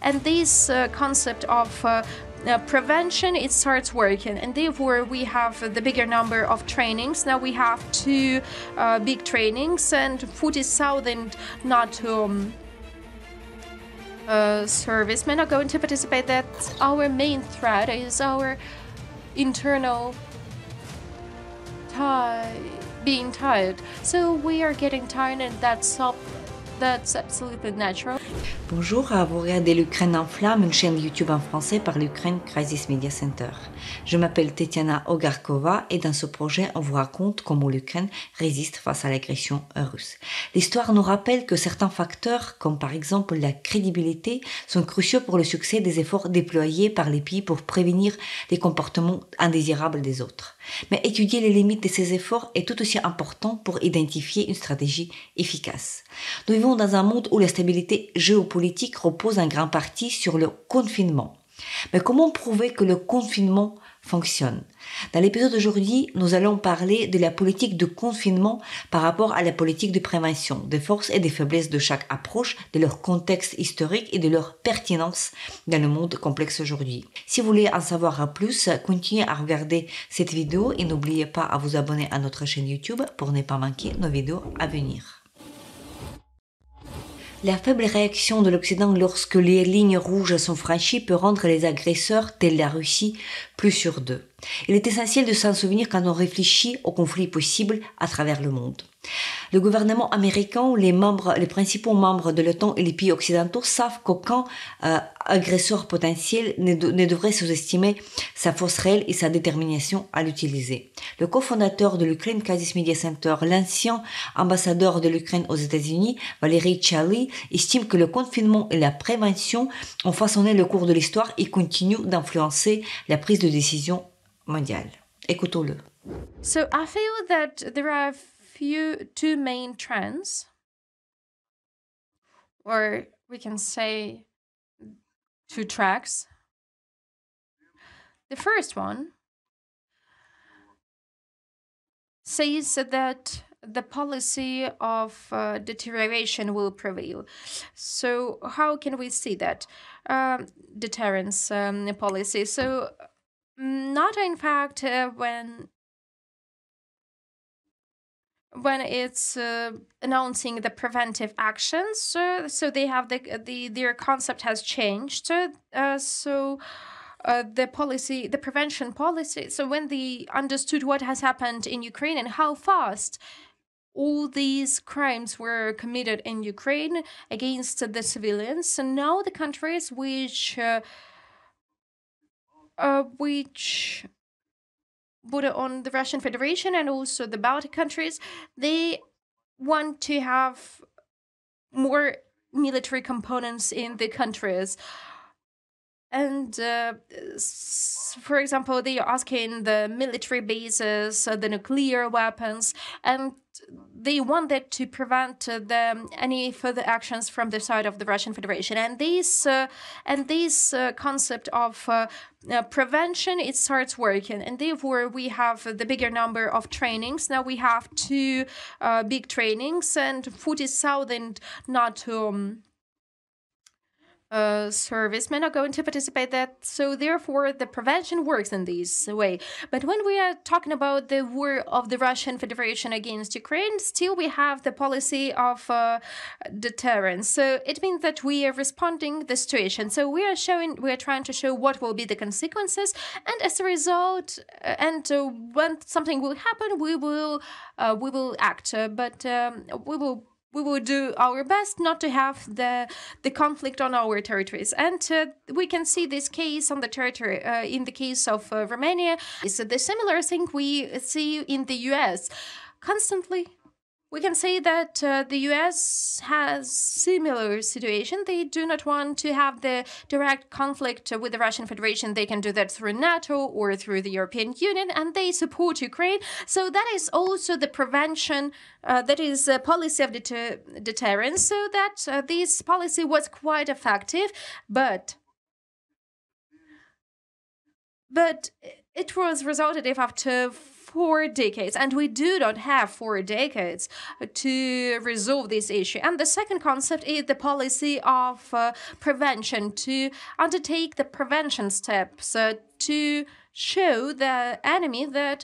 and this concept of prevention, it starts working, and therefore we have the bigger number of trainings. Now we have two big trainings and 40,000 NATO servicemen are going to participate. That our main threat is our internal being tired. So we are getting tired, and that's absolutely natural. Bonjour, vous regardez l'Ukraine en flammes, une chaîne YouTube en français par l'Ukraine Crisis Media Center. Je m'appelle Tetiana Ogarkova et dans ce projet, on vous raconte comment l'Ukraine résiste face à l'agression russe. L'histoire nous rappelle que certains facteurs, comme par exemple la crédibilité, sont cruciaux pour le succès des efforts déployés par les pays pour prévenir les comportements indésirables des autres. Mais étudier les limites de ces efforts est tout aussi important pour identifier une stratégie efficace. Nous vivons dans un monde où la stabilité géopolitique repose en grande partie sur le confinement. Mais comment prouver que le confinement fonctionne? Dans l'épisode d'aujourd'hui, nous allons parler de la politique de confinement par rapport à la politique de prévention, des forces et des faiblesses de chaque approche, de leur contexte historique et de leur pertinence dans le monde complexe aujourd'hui. Si vous voulez en savoir plus, continuez à regarder cette vidéo et n'oubliez pas à vous abonner à notre chaîne YouTube pour ne pas manquer nos vidéos à venir. La faible réaction de l'Occident lorsque les lignes rouges sont franchies peut rendre les agresseurs, tels la Russie, plus sûrs d'eux. Il est essentiel de s'en souvenir quand on réfléchit aux conflits possibles à travers le monde. Le gouvernement américain, les principaux membres de l'OTAN et les pays occidentaux savent qu'aucun agresseur potentiel ne devrait sous-estimer sa force réelle et sa détermination à l'utiliser. Le cofondateur de l'Ukraine Crisis Media Center, l'ancien ambassadeur de l'Ukraine aux États-Unis, Valeriy Chaly, estime que le confinement et la prévention ont façonné le cours de l'histoire et continuent d'influencer la prise de décision mondiale. Écoutons-le. So I feel that there are two main trends, or we can say two tracks. The first one says that the policy of deterioration will prevail. So how can we see that? Deterrence policy. So not in fact when it's announcing the preventive actions, so they have their concept has changed. The policy, the prevention policy. So when they understood what has happened in Ukraine and how fast all these crimes were committed in Ukraine against the civilians, and now the countries which border on the Russian Federation and also the Baltic countries, they want to have more military components in the countries. And for example, they are asking the military bases, the nuclear weapons, and they wanted to prevent any further actions from the side of the Russian Federation. And this concept of prevention, it starts working, and therefore we have the bigger number of trainings. Now we have two big trainings and 40,000 NATO servicemen are going to participate. That so therefore the prevention works in this way. But when we are talking about the war of the Russian Federation against Ukraine, still we have the policy of deterrence. So it means that we are responding the situation. So we are trying to show what will be the consequences, and as a result, when something will happen, we will act. But we will do our best not to have the conflict on our territories. And we can see this case on the territory in the case of Romania. It's the similar thing we see in the US constantly. We can say that the US has similar situation. They do not want to have the direct conflict with the Russian Federation. They can do that through NATO or through the European Union, and they support Ukraine. So that is also the prevention, that is a policy of deterrence. So that this policy was quite effective, but it was resultative after 4 decades, and we do not have 4 decades to resolve this issue. And the second concept is the policy of prevention, to undertake the prevention steps to show the enemy that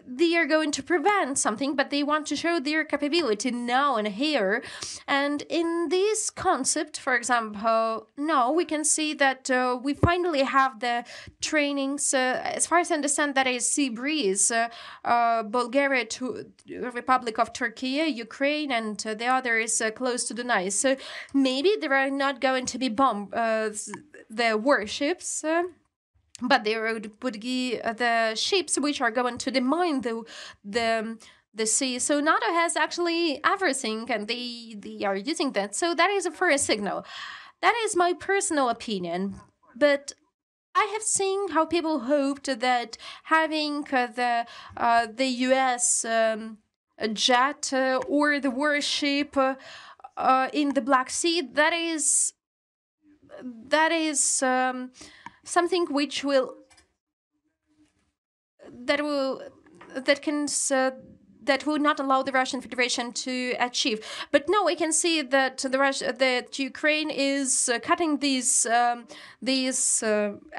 they are going to prevent something, but they want to show their capability now and here. And in this concept, for example, now we can see that we finally have the trainings, as far as I understand, that is Sea Breeze, Bulgaria, to Republic of Turkey, Ukraine, and the other is close to Dunai. So maybe there are not going to be the warships, but there would be the ships which are going to demine the sea. So NATO has actually everything, and they are using that. So that is a first signal. That is my personal opinion. But I have seen how people hoped that having the U.S. jet or the warship in the Black Sea, that is something which that will not allow the Russian Federation to achieve. But now we can see that that Ukraine is cutting this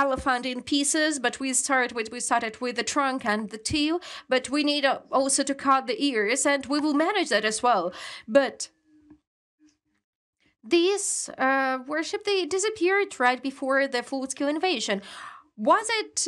elephant in pieces. But we started with the trunk and the tail. But we need also to cut the ears, and we will manage that as well. But these warship, they disappeared right before the full-scale invasion. Was it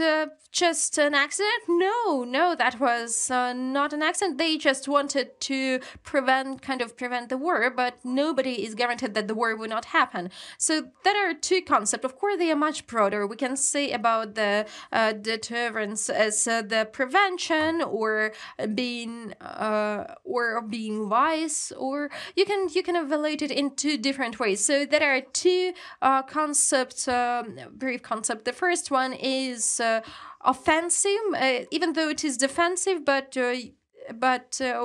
just an accident? No, that was not an accident. They just wanted to prevent the war, but nobody is guaranteed that the war will not happen. So there are two concepts. Of course, they are much broader. We can say about the deterrence as the prevention, or being wise, or you can evaluate it in two different ways. So there are two concepts, brief concept. The first one is offensive, even though it is defensive, but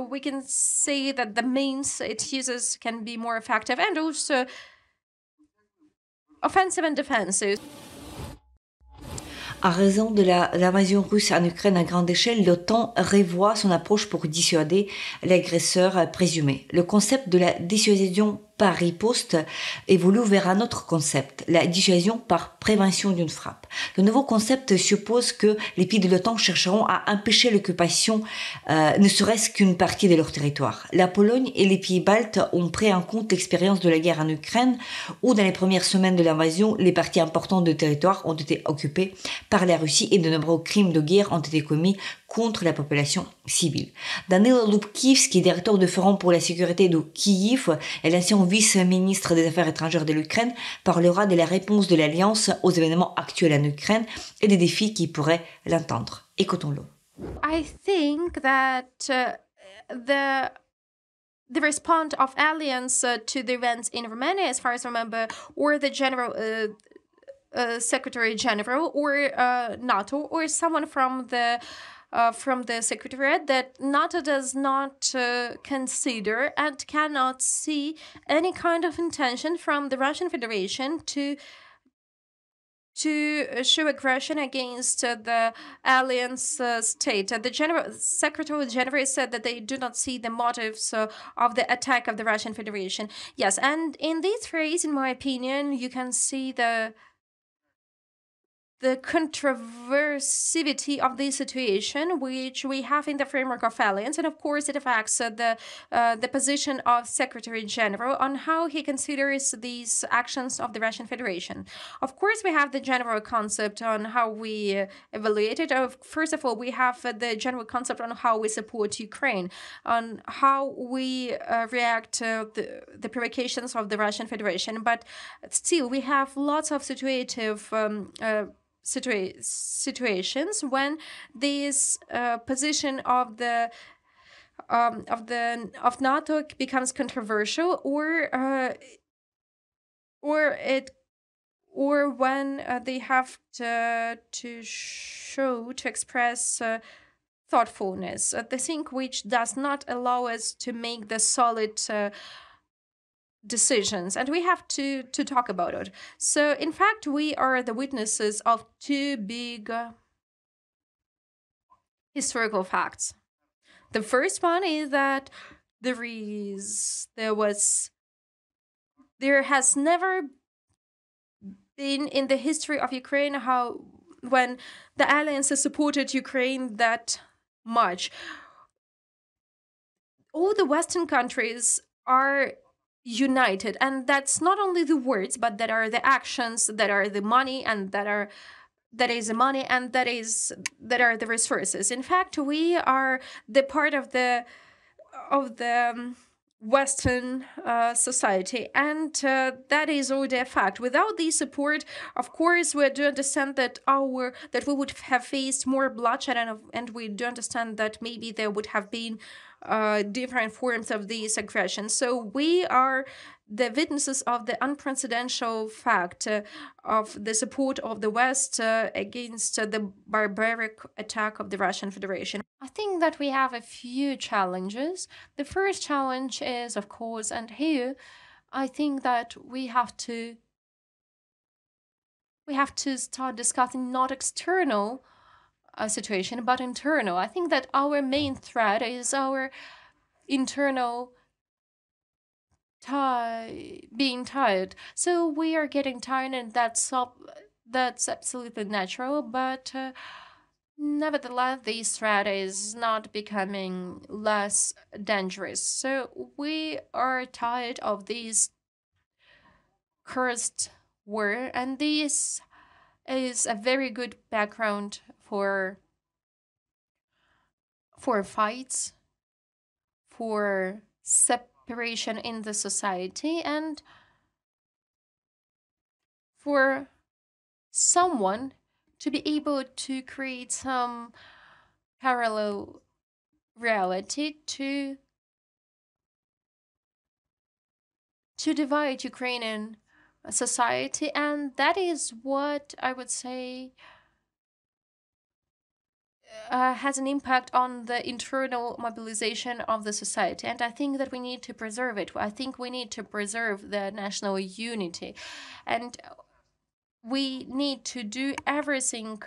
we can say that the means it uses can be more effective, and also offensive and defensive. En raison de l'invasion russe en Ukraine à grande échelle, l'OTAN revoit son approche pour dissuader l'agresseur présumé. Le concept de la dissuasion par riposte évolue vers un autre concept, la dissuasion par prévention d'une frappe. Le nouveau concept suppose que les pays de l'OTAN chercheront à empêcher l'occupation, ne serait-ce qu'une partie de leur territoire. La Pologne et les pays baltes ont pris en compte l'expérience de la guerre en Ukraine, où dans les premières semaines de l'invasion, les parties importantes du territoire ont été occupées par la Russie et de nombreux crimes de guerre ont été commis contre la population civile. Daniil Lubkivski, directeur du Forum pour la sécurité de Kiev et l'ancien vice-ministre des Affaires étrangères de l'Ukraine, parlera de la réponse de l'Alliance aux événements actuels en Ukraine et des défis qui pourraient l'entendre. Écoutons-le. I think that the response of alliance to the events in Romania, as far as I remember, or the general Secretary General, or NATO, or someone from the Secretariat, that NATO does not consider and cannot see any kind of intention from the Russian Federation to show aggression against the alliance state. The Secretary General said that they do not see the motives of the attack of the Russian Federation. Yes, and in this phrase, in my opinion, you can see the controversivity of this situation, which we have in the framework of alliance, and of course it affects the position of Secretary General on how he considers these actions of the Russian Federation. Of course, we have the general concept on how we evaluate it. First of all, we have the general concept on how we support Ukraine, on how we react to the provocations of the Russian Federation. But still, we have lots of situations when this position of NATO becomes controversial, or when they have to express thoughtfulness, the thing which does not allow us to make the solid decisions, and we have to talk about it. So in fact, we are the witnesses of two big historical facts. The first one is that there has never been in the history of Ukraine when the alliance has supported Ukraine that much. All the Western countries are united, and that's not only the words, but that are the actions, that are the money, and that are the resources. In fact, we are the part of the Western society, and that is already a fact. Without the support, of course, we do understand that we would have faced more bloodshed, and we do understand that maybe there would have been different forms of these aggressions. So we are the witnesses of the unprecedented fact of the support of the West against the barbaric attack of the Russian Federation. I think that we have a few challenges. The first challenge is, of course, and here I think that we have to start discussing not external situation, but internal. I think that our main threat is our internal being tired. So we are getting tired, and that's absolutely natural. But nevertheless, this threat is not becoming less dangerous. So we are tired of this cursed war, and this is a very good background for fights, for separation in the society, and for someone to be able to create some parallel reality to divide Ukrainian society, and that is what I would say has an impact on the internal mobilization of the society. And I think that we need to preserve it. I think we need to preserve the national unity, and we need to do everything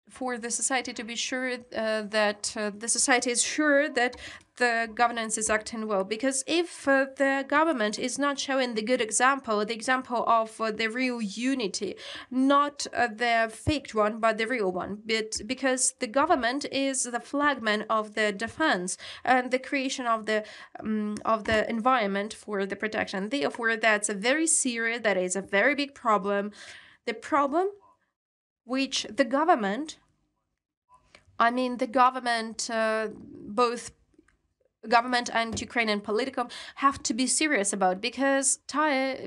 for the society to be sure that the society is sure that the governance is acting well. Because if the government is not showing the good example, the example of the real unity, not the faked one, but the real one, because the government is the flagman of the defense and the creation of the environment for the protection. Therefore, that's a very serious, that is a very big problem. The problem which the government, both government and Ukrainian political, have to be serious about, because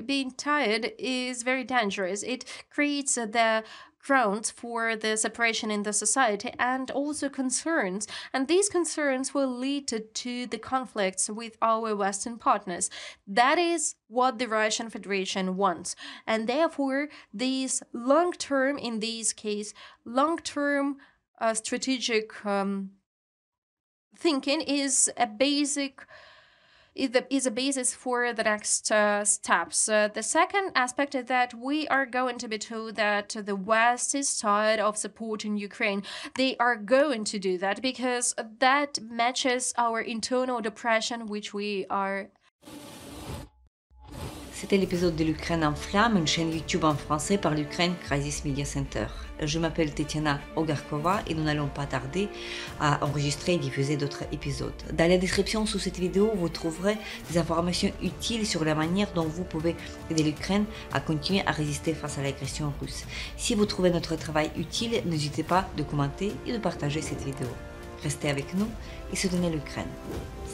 being tired is very dangerous. It creates the grounds for the separation in the society, and also concerns. And these concerns will lead to the conflicts with our Western partners. That is what the Russian Federation wants. And therefore, these long-term, in this case, long-term strategic thinking is a basis for the next steps. The second aspect is that we are going to be told that the West is tired of supporting Ukraine. They are going to do that because that matches our internal depression, which we are. C'était l'épisode de l'Ukraine en flammes, une chaîne YouTube en français par l'Ukraine Crisis Media Center. Je m'appelle Tetiana Ogarkova et nous n'allons pas tarder à enregistrer et diffuser d'autres épisodes. Dans la description sous cette vidéo, vous trouverez des informations utiles sur la manière dont vous pouvez aider l'Ukraine à continuer à résister face à l'agression russe. Si vous trouvez notre travail utile, n'hésitez pas de commenter et de partager cette vidéo. Restez avec nous et soutenez l'Ukraine.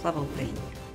Slava Ukraini!